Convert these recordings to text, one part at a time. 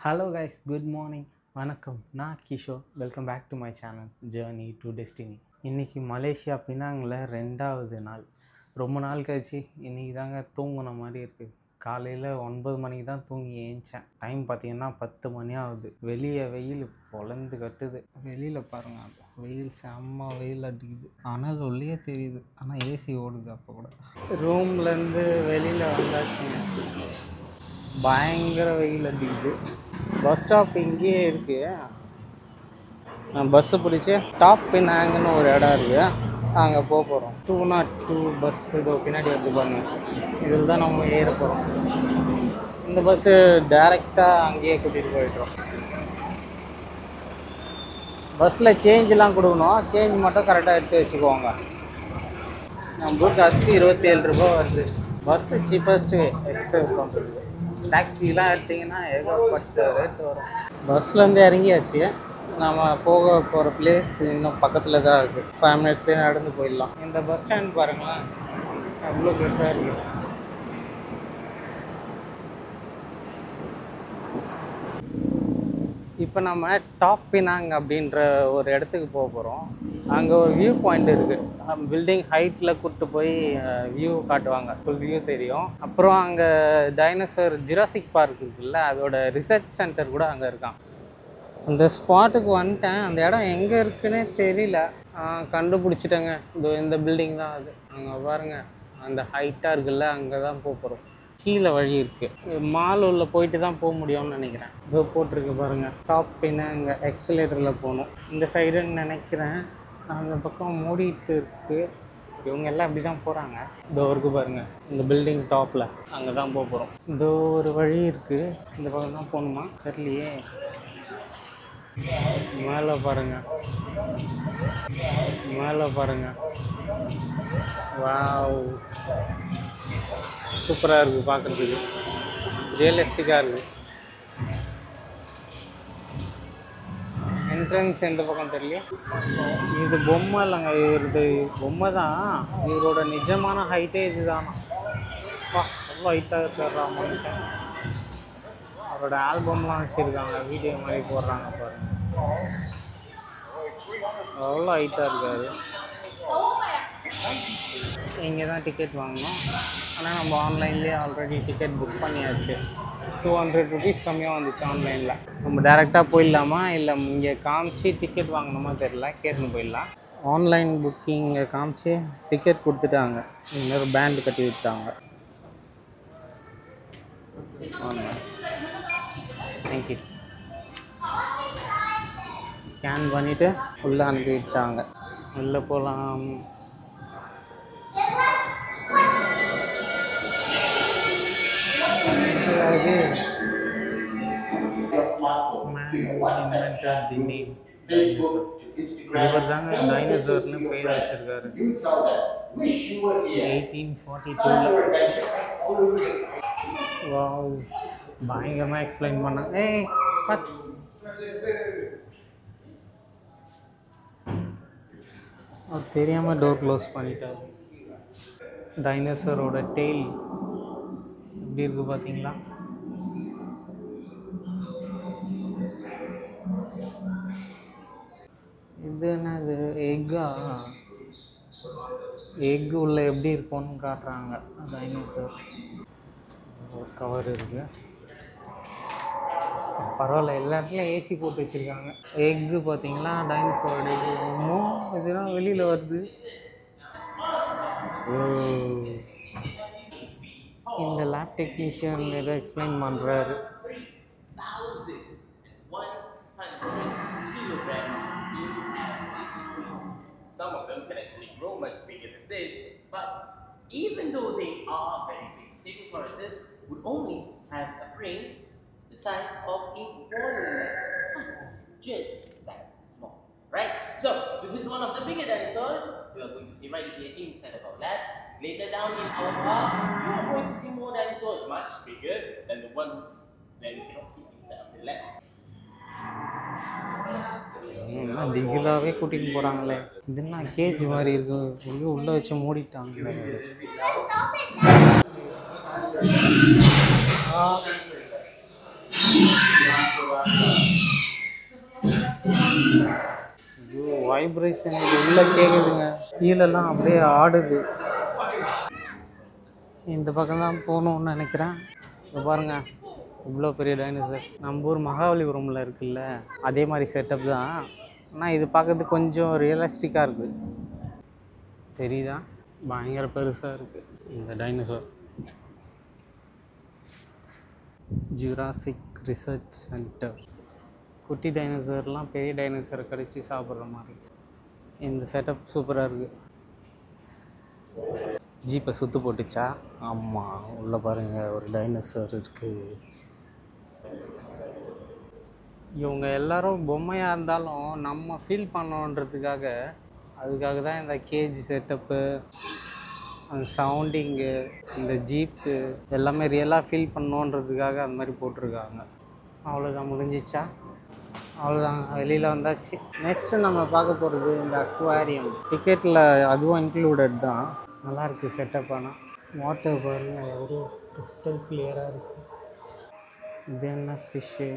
Hello guys, good morning, வணக்கம். நான் Kishore. Welcome back to my channel journey to destiny. இன்றைக்கி Malaysia பினாங்கில் 2வது நாள். ரொம்ப நாள் கழிச்சு இன்றைக்கி தாங்க தூங்கின மாதிரி இருக்குது. காலையில் 9 மணிக்கு தான் தூங்கி ஏஞ்சேன். டைம் பார்த்திங்கன்னா 10 மணி ஆகுது. வெளியே வெயில் பொழந்து கட்டுது. வெளியில் பாருங்கள், வெயில் செம்ம வெயில் அடிக்குது. அனல் உள்ளே தெரியுது, ஆனால் ஏசி ஓடுது. அப்போ கூட ரூம்லேருந்து வெளியில் வந்தாச்சுங்க. பயங்கர வெயில் அடிக்குது. பஸ் ஸ்டாப் இங்கேயே இருக்குது. நான் பஸ்ஸு பிடிச்சி டாப் பினாங்குன்னு ஒரு இடம் இருக்குது, அங்கே போக போகிறோம். 202 பஸ் இதோ பின்னாடி வந்து பாருங்க. இதில் தான் நம்ம ஏற போகிறோம். இந்த பஸ்ஸு டைரெக்டாக அங்கேயே கூட்டிகிட்டு போயிட்டுறோம். பஸ்ஸில் சேஞ்செலாம் கொடுக்கணும். சேஞ்ச் மட்டும் கரெக்டாக எடுத்து வச்சுக்குவாங்க. நம்ம காசுக்கு 27 ரூபா வருது. பஸ்ஸு சீப்பஸ்ட்டு எக்ஸ்பெக்ட் பண்ணுறது. டாக்ஸிலாம் எடுத்திங்கன்னா ஏகப்பட்ட ரேட் வரும். பஸ்லேருந்து இறங்கியாச்சு. நம்ம போக போகிற பிளேஸ் இன்னும் பக்கத்தில் தான் இருக்குது. 5 மினிட்ஸ்லேயே நடந்து போயிடலாம். இந்த பஸ் ஸ்டாண்ட் பாருங்களேன், அவ்வளோ பெருசாக இருக்குது. இப்போ நம்ம டாப் பினாங் அப்படின்ற ஒரு இடத்துக்கு போக போகிறோம். அங்கே ஒரு வியூ பாயிண்ட் இருக்குது. பில்டிங் ஹைட்டில் கூப்பிட்டு போய் வியூ காட்டுவாங்க. ஃபுல் வியூ தெரியும். அப்புறம் அங்கே டைனோசர் ஜுராசிக் பார்க் இருக்குல்ல, அதோட ரிசர்ச் சென்டர் கூட அங்கே இருக்கான். அந்த ஸ்பாட்டுக்கு வந்துட்டேன். அந்த இடம் எங்கே இருக்குன்னே தெரியல. கண்டுபிடிச்சிட்டேங்க. இந்த பில்டிங் தான் அது. அங்கே பாருங்கள், அந்த ஹைட்டாக இருக்குல்ல, அங்கே தான் போக போகிறோம். கீழே வழி இருக்குது. மால் உள்ள போயிட்டு தான் போக முடியும்னு நினைக்கிறேன். இதோ போட்டிருக்கு பாருங்கள், டாப் பினாங் எக்ஸலேட்டரில் போகணும். இந்த சைடுன்னு நினைக்கிறேன். அந்த பக்கம் மூடிட்டு இருக்குது. இவங்க எல்லாம் அப்படி தான் போகிறாங்க. இதோ இருக்குது பாருங்கள், இந்த பில்டிங் டாப்பில் அங்கே தான் போக போகிறோம். இதோ ஒரு வழி இருக்குது. இந்த பக்கம் தான் போகணுமா தெரியலையே. மேலே பாருங்கள், மேலே பாருங்கள். வாவ், சூப்பராக இருக்குது பார்க்குறதுக்கு. ரியலிஸ்டிக்காக இருக்குது. என்ட்ரன்ஸ் எந்த பக்கம் தெரியல. இது பொம்மை இல்லைங்க, இவரது பொம்மை தான். இவரோட நிஜமான ஹைட்டே இது தானா. அவ்வளோ ஹைட்டாக இருக்கிறாங்க. அவரோட ஆல்பம்லாம் வச்சுருக்காங்க, வீடியோ மாதிரி போடுறாங்க பாருங்கள். அவ்வளோ ஹைட்டாக இருக்காது. இங்கே தான் டிக்கெட் வாங்கணும். ஆனால் நம்ம ஆன்லைன்லேயே ஆல்ரெடி டிக்கெட் புக் பண்ணியாச்சு. 200 ருபீஸ் கம்மியாக வந்துச்சு ஆன்லைனில். நம்ம டேரெக்டாக போயிடலாமா இல்லை இங்கே காமிச்சு டிக்கெட் வாங்கணுமா தெரியல, கேட்டுன்னு போயிடலாம். ஆன்லைன் புக்கிங் இங்கே காமிச்சு டிக்கெட் கொடுத்துட்டாங்க. இன்னொரு பேண்டு கட்டி விட்டாங்க. தேங்க்யூ. ஸ்கேன் பண்ணிவிட்டு உள்ளே அனுப்பி விட்டாங்க. உள்ளே போகலாம். இவர் தாங்க டைனோசர்னு பேர் வச்சிருக்காரு. 1842. வாவ், பயங்கரமாக எக்ஸ்பிளைன் பண்ணாங்க. தெரியாமல் டோர் க்ளோஸ் பண்ணிட்டாரு. டைனோசரோட டெய்ல் எப்படி இருக்குது பார்த்தீங்களா? இது என்னது, எக்கா? எக்கு உள்ள எப்படி இருக்கும்னு காட்டுறாங்க. டைனோசர் ஒரு கவர் இருக்குது. பரவாயில்ல, எல்லா இடத்துலையும் ஏசி போட்டு வச்சுருக்காங்க. எக்கு பார்த்தீங்களா, டைனோசரோட எக்கு. இன்னும் இதெல்லாம் வெளியில் வருது. இந்த லேப் டெக்னீஷியன் ஏதோ எக்ஸ்பிளைன் பண்ணுறாரு. Some of them can actually grow much bigger than this, but even though they are very big, Stegosaurus would only have a brain the size of a walnut, just that small, right? So this is one of the bigger dinosaurs. We are going to see right here inside of our lab. Later down in our park, you are going to see more dinosaurs much bigger than the one that we cannot fit inside of the lab. திகிலாகவே கூட்டிகிட்டு போகிறாங்களே. இது என்ன gauge மாதிரி இருக்குது, உள்ளே வச்சு மூடிட்டாங்களே. ஐயோ vibration உள்ள கேட்குதுங்க, கீழெல்லாம் அப்படியே ஆடுது. இந்த பக்கம் தான் போகணுன்னு நினைக்கிறேன். இப்போ பாருங்க இவ்வளோ பெரிய டைனோசர். நம்ம ஊர் மகாபலிபுரமில் இருக்குல்ல அதே மாதிரி செட்டப் தான். ஆனால் இது பார்க்கறதுக்கு கொஞ்சம் ரியலிஸ்டிக்காக இருக்குது. தெரியுதா? பயங்கர பெருசாக இருக்குது இந்த டைனோசர். Jurassic research centre. குட்டி டைனோசர்லாம் பெரிய டைனோசரை கடிச்சு சாப்பிட்ற மாதிரி. இந்த செட்டப் சூப்பராக இருக்குது. ஜீப்பை சுற்று போட்டுச்சா? ஆமாம், உள்ளே பாருங்கள் ஒரு டைனோசர் இருக்குது. இவங்க எல்லாரும் பொம்மையாக இருந்தாலும் நம்ம ஃபீல் பண்ணோன்றதுக்காக அதுக்காக தான் இந்த கேஜ் செட்டப்பு, அந்த சவுண்டிங்கு, இந்த ஜீப்பு எல்லாமே ரியலாக ஃபீல் பண்ணோன்றதுக்காக அந்த மாதிரி போட்டிருக்காங்க. அவ்வளோதான், முடிஞ்சிச்சா? அவ்வளோதாங்க, வெளியில் வந்தாச்சு. நெக்ஸ்ட்டு நம்ம பார்க்க போகிறது இந்த அக்வாரியம். டிக்கெட்டில் அதுவும் இன்க்ளூடட் தான். நல்லாயிருக்கு செட்டப். ஆனால் வாட்டர் பாருங்க எவ்வளோ கிறிஸ்டல் கிளியராக இருக்குது. இது என்ன fish,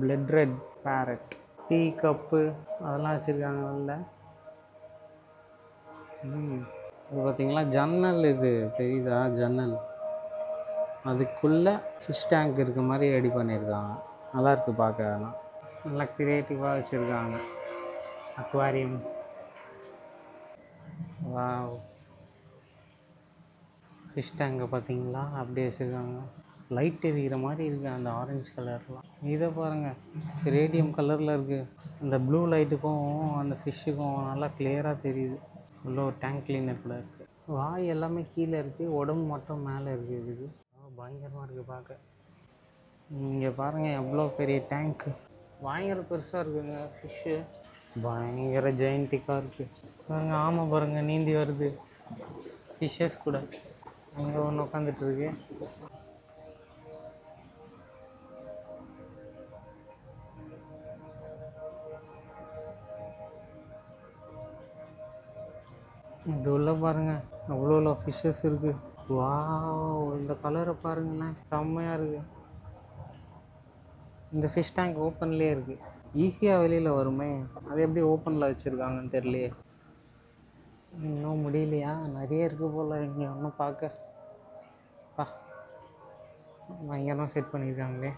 blood red parrot, tea cup அதெல்லாம் வச்சுருக்காங்க உள்ள. இது பார்த்திங்களா ஜன்னல், இது தெரியுதா ஜன்னல், அதுக்குள்ளே ஃபிஷ் டேங்க் இருக்க மாதிரி ரெடி பண்ணியிருக்காங்க. நல்லாயிருக்கு பார்க்க. ஆனால் நல்லா க்ரியேட்டிவாக வச்சுருக்காங்க அக்வாரியம். வாவ், ஃபிஷ் டேங்கை பார்த்தீங்களா அப்படியே வச்சுருக்காங்க. லைட் எரிகிற மாதிரி இருக்குது அந்த ஆரஞ்சு கலர்லாம். இதை பாருங்கள் ரேடியம் கலரில் இருக்குது. இந்த ப்ளூ லைட்டுக்கும் அந்த ஃபிஷ்ஷுக்கும் நல்லா கிளியராக தெரியுது. உள்ள ஒரு டேங்க் கிளீனர் கூட இருக்குது. வாய் எல்லாமே கீழே இருக்குது, உடம்பு மட்டும் மேலே இருக்குது. இதுக்கு பயங்கரமாக இருக்குது பார்க்க. இங்கே பாருங்கள் எவ்வளோ பெரிய டேங்க்கு, பயங்கர பெருசாக இருக்குங்க ஃபிஷ்ஷு. பயங்கர ஜெயண்டிக்காக இருக்குது பாருங்கள். ஆமாம் பாருங்கள் நீந்தி வருது ஃபிஷ்ஷஸ் கூட. அங்கே ஒன்று உட்காந்துட்ருக்கு. இது உள்ள பாருங்கள் அவ்வளோ ஃபிஷ்ஷஸ் இருக்குது. வாவ், இந்த கலரை பாருங்களேன் செம்மையாக இருக்குது. இந்த ஃபிஷ் டேங்க் ஓப்பன்லேயே இருக்குது. ஈஸியாக வெளியில் வருமே, அது எப்படி ஓப்பனில் வச்சுருக்காங்கன்னு தெரியலையே. இன்னும் முடியலையா? நிறைய இருக்குது போல் இங்கே ஒன்றும் பார்க்க. பயங்கரமாக செட் பண்ணியிருக்காங்களே.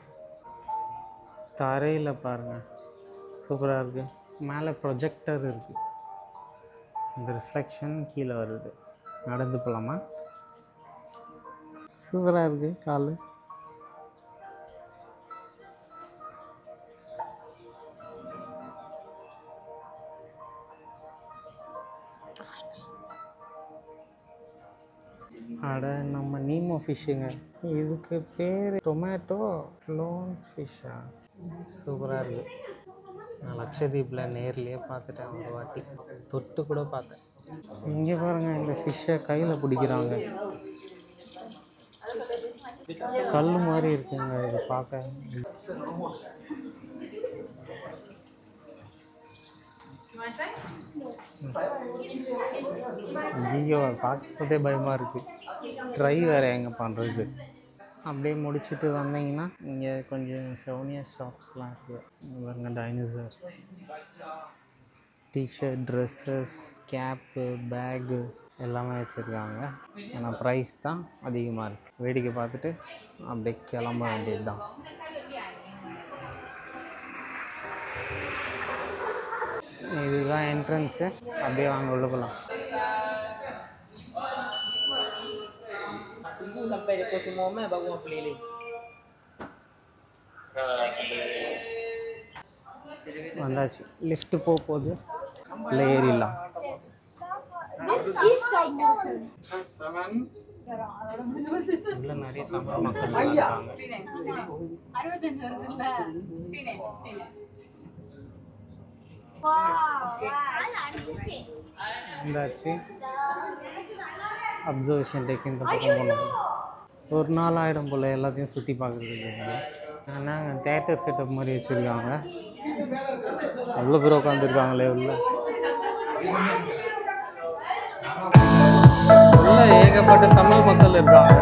தரையில் பாருங்கள் சூப்பராக இருக்குது. மேலே ப்ரொஜெக்டர் இருக்குது. இந்த ரிஃப்ளெக்ஷன் கீழே வருது. நடந்து போகலாமா? சூப்பராக இருக்குது கால். அட நம்ம நீமோ ஃபிஷ்ஷுங்க. இதுக்கு பேர் டொமேட்டோ ஃப்ளோன் ஃபிஷ்ஷா? சூப்பராக இருக்குது. நான் லட்சதீப்பில் நேர்லேயே பார்த்துட்டேன் ஒரு வாட்டி, தொட்டு கூட பார்த்தேன். இங்கே பாருங்கள் இந்த ஃபிஷ்ஷை கையில் பிடிக்கிறாங்க. கல் மாதிரி இருக்குங்க இது பார்க்க. ஐயோ பார்க்கறதே பயமாக இருக்குது. ட்ரை வேறு எங்கே பண்ணுறது. அப்படியே முடிச்சுட்டு வந்தீங்கன்னா இங்கே கொஞ்சம் சோனியா ஷாப்ஸ்லாம் இருக்குது. பாருங்க dinosaur T-shirt, dresses, cap, bag எல்லாமே வச்சுருக்காங்க. ஆனால் ப்ரைஸ் தான் அதிகமாக இருக்குது. வேடிக்கை பார்த்துட்டு அப்படியே கிளம்ப வேண்டியது தான். இதுதான் என்ட்ரன்ஸு. அப்படியே வாங்க உள்ள போகலாம். Sampai dekat semua mai baru orang keliling. வந்தாச்சு. லிஃப்ட்டு போகுது, இல்லை ஏறிடலாம். இல்லை நிறைய தமிழ் மக்கள் இருக்காங்க. வந்தாச்சு. அப்சர்வேஷன் டெக் இந்த பக்கம் போனோம். ஒரு நாள் ஆகிடும் போல் எல்லாத்தையும் சுற்றி பார்க்குறதுக்கு. ஆனால் தேட்டர் செட்டப் மாதிரி வச்சுருக்காங்க. அவ்வளோ பேர் உட்காந்துருக்காங்களே உள்ள. ஏகப்பட்ட தமிழ் மக்கள் இருக்காங்க.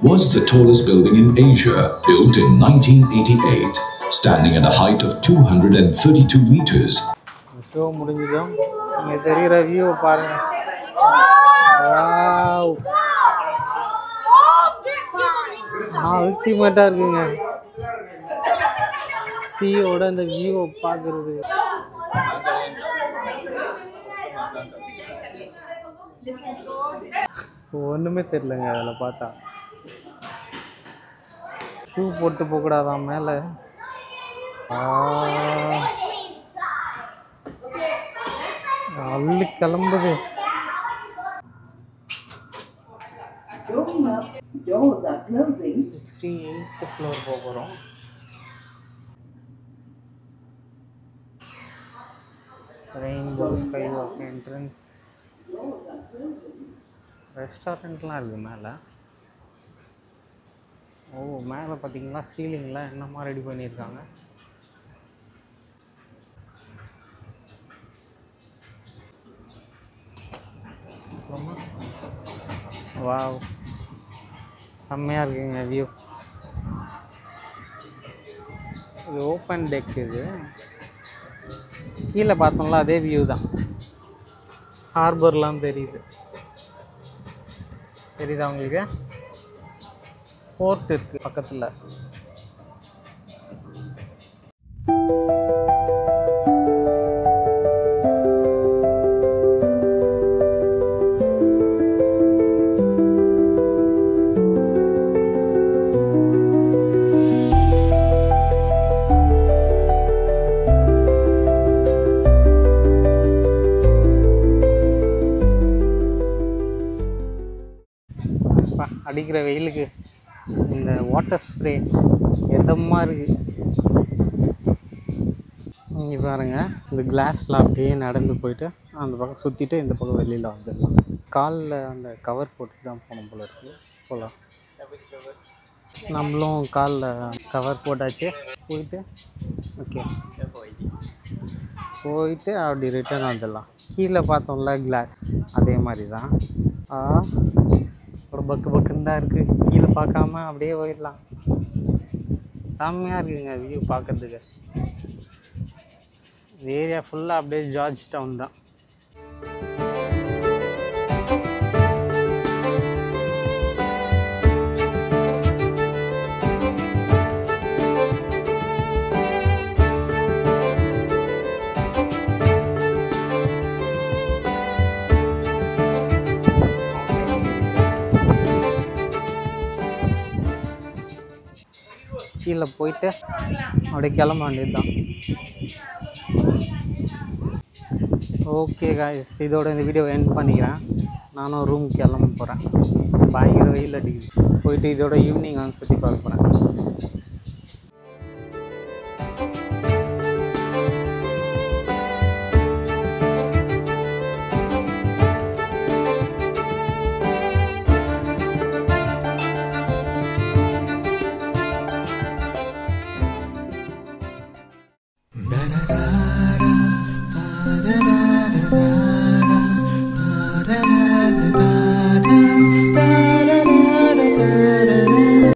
was the tallest building in Asia, built in 1988, standing at a height of 232 meters. Show முடிஞ்சதும் இங்கே தெரிகிற வியூ பாருங்க. வாவ், அல்டிமேட்டாக இருக்குங்க. சீயோட அந்த வியூவை பார்க்குறது. ஒன்றுமே தெரிலங்க அதில் பார்த்தா. ஷூ போட்டு போகக்கூடாதான் மேலே. அள்ளி கிளம்புது. Doors are closing. 68th floor போக போகிறோம். Rainbow sky walk entrance. ரெஸ்டாரண்ட்லாம் இருக்குது மேலே. ஓ, மேலே பார்த்தீங்களா சீலிங்கில் என்னமா ரெடி பண்ணியிருக்காங்க. வாவ், செம்மையாக இருக்குங்க வியூ. இது ஓப்பன் டெக். இது கீழே பார்த்தோம்ல அதே வியூ தான். ஹார்பர்லாம் தெரியுது. தெரியுதா உங்களுக்கு? போர்ட் இருக்குது பக்கத்தில். அடிக்கிற வெயிலுக்கு இந்த வாட்டர் ஸ்ப்ரே எதமாக இருக்குது. இங்கே பாருங்க, இந்த கிளாஸில் அப்படியே நடந்து போயிட்டு அந்த பக்கம் சுற்றிட்டு இந்த பக்கம் வெளியில் வந்துடலாம். காலில் அந்த கவர் போட்டு தான் போகணும் போல இருக்குது. போகலாம். நம்மளும் காலில் கவர் போட்டாச்சு. போயிட்டு ஓகே போயிட்டு அப்படி ரிட்டர்ன் வந்துடலாம். கீழே பார்த்தோம்ல கிளாஸ், அதே மாதிரி தான். ஒரு பக்கு பக்குன்னு தான் இருக்குது. கீழே பார்க்காம அப்படியே போயிடலாம். செம்மையாக இருக்குங்க வியூ பார்க்குறதுக்கு. இந்த ஏரியா ஃபுல்லாக அப்படியே ஜார்ஜ் டவுன் தான். கீழே போயிட்டு அப்படியே கிளம்ப வேண்டியது தான். ஓகே காய்ஸ், இதோட இந்த வீடியோ எண்ட் பண்ணிக்கிறேன். நானும் ரூம் கிளம்ப போகிறேன். பயங்கர வெயில் அடிக்குது. போயிட்டு இதோட ஈவினிங் வந்து சுற்றி பார்க்க போகிறேன்.